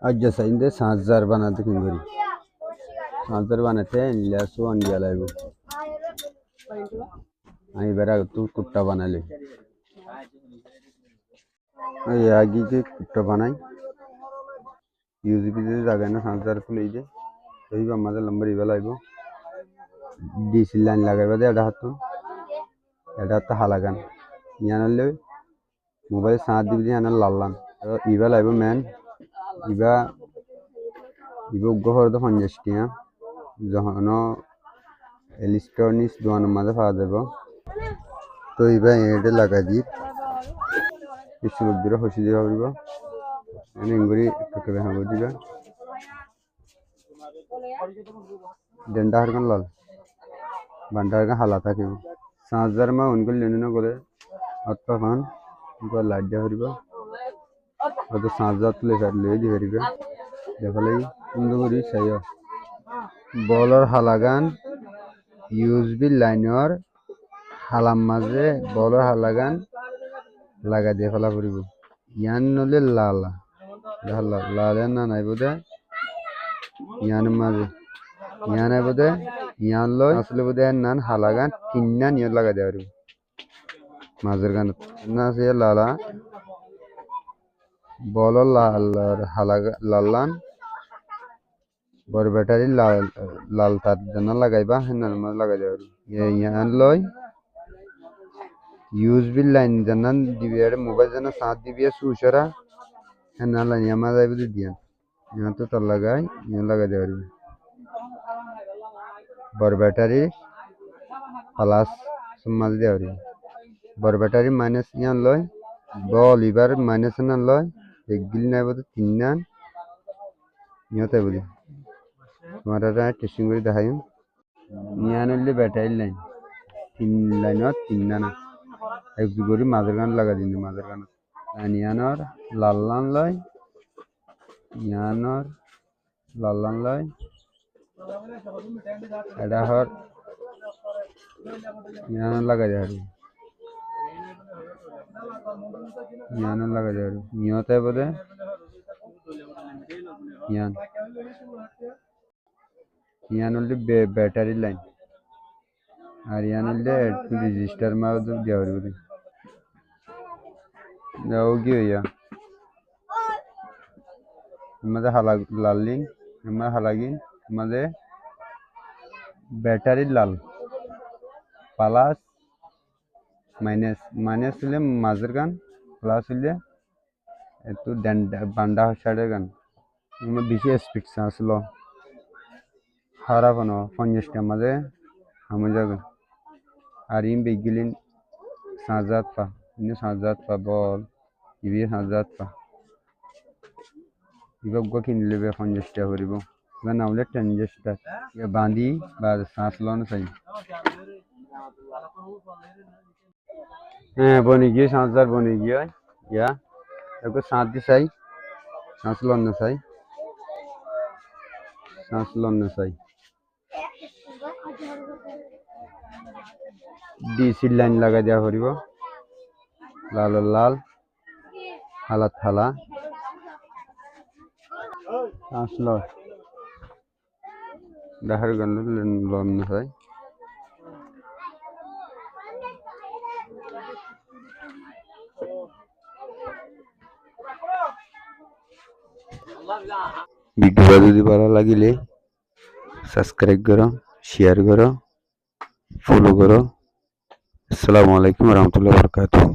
আজ্জা সাইন্দে 5000 বানাতে কিন করি 5000 বানাতে ইলাসু আন্ডিয়া লাইব আমি বেরা তু কুট্টা বানালে এই আগে যে কুট্টা বানাই ইউজিপি যে জায়গা না 5000 ফুল এই যে এই আমাদের নম্বর ইবা লাইব ডিসি লাইন লাগাইবা দে এটা হাত হালাগান ইয়ানলে মোবাইল সাত দিবি ইয়ান লাল্লান ইবা লাইব ম্যান ইবা ইবা গহর তো 50 টিয়া যখন ইলেকট্রনিক্স দোকানের মাঝে পাওয়া যাব তো ইবা এটা লাগাই দি কিছু লোক দিরা হসি দিবা পারিব এনে ইংগুরি একটু হাব দিবা ডেন্ডা হারকান লাল বান্ডা হারকান হালা থাকিব 5000 মা উনগুল লেননো করে আত্মা খান গো লাইট দেওয়া পারিব হয়তো 5000 তুলে লয়ে দি পারিবে দেখলে সুন্দর করে চাইও বলর হালাগান ইউএসবি লাইনৰ হালাম মাঝে বলর হালাগান লাগা দিয়ে ফেলা পড়িব ইয়ান নলে লাল লাল না নাই বোধে ইয়ান মাঝে ইয়ান বোধে ইয়ান লই আসলে বোধে নান হালাগান তিননা নিয়ে লাগা দেওয়া পারিব মাঝের গান না আছে লালা বলর লাল হালাগা লালান বড় ব্যাটারি লাল তার জন্য লাগাইবা হেনার মধ্যে লাগাই দেওয়া ইয়ান লই ইউএসবি লাইন জানান দিবি আর মোবাইল জানা 7 দিবি সুসরা হেনা লাইন আমা যাইব দিয়ান ইয়া তো তার লাগাই ইয়া লাগাই দেওয়া বড় ব্যাটারি প্লাস সমাজ দেওয়া বড় ব্যাটারি মাইনাস ইয়ান লই বল এবার মাইনাস না লই একদিন নাইব তো তিন নান ইয়াতে বলি তোমারা টেস্টিং করে দেখাই ইয়ান হইলে ব্যাটারি লাইন 3 লাইনত 3 না এক দুগরি মাঝের গান লাগা দিন মাঝের গান ইয়ানর লাল্লান লয় ইয়ানর লাল্লান লয় এটা হর ইয়ান লাগা যায় ইয়ান লাগা যায় নিয়তে বলে ইয়ান ইয়ান হইলে ব্যাটারি লাইন আর ইয়ান হইলে রেজিস্টার মাও দেওয়া হবে যাও কি হইয়া আমাদের লালিন আমরা হালাগিন আমাদের ব্যাটারি লাল প্লাস মাইনাস মাইনাস হইলে মাঝের গান প্লাস হইলে একটু বান্ডা সাইডের গান আমার বেশি স্পিকশন আসলো খারাপ ন 50টা মাঝে আমি যাবে আর ইম বেগিলিন 5000 পা ইনে 5000 পা বল ইবি 5000 পা ইগো কিনলে 50টা করিব না নাওলে 10টা ইয়া বাঁধি বা শ্বাস লন চাই হ্যাঁ বনি গিয়ে 5000 বনি গিয়ে ইয়া একটু সাথ দি চাই শ্বাস লন না চাই শ্বাস লন না চাই ডিসি লাইন লাগা দেওয়া পড়িব লাল লাল হালা থালা আসলো দেখার গান লন না চাই ভিডিও যদি ভালো লাগিলে সাবস্ক্রাইব করো শেয়ার করো ফলো করো আসসালামু আলাইকুম ওয়া রাহমাতুল্লাহি ওয়া বারাকাতুহু।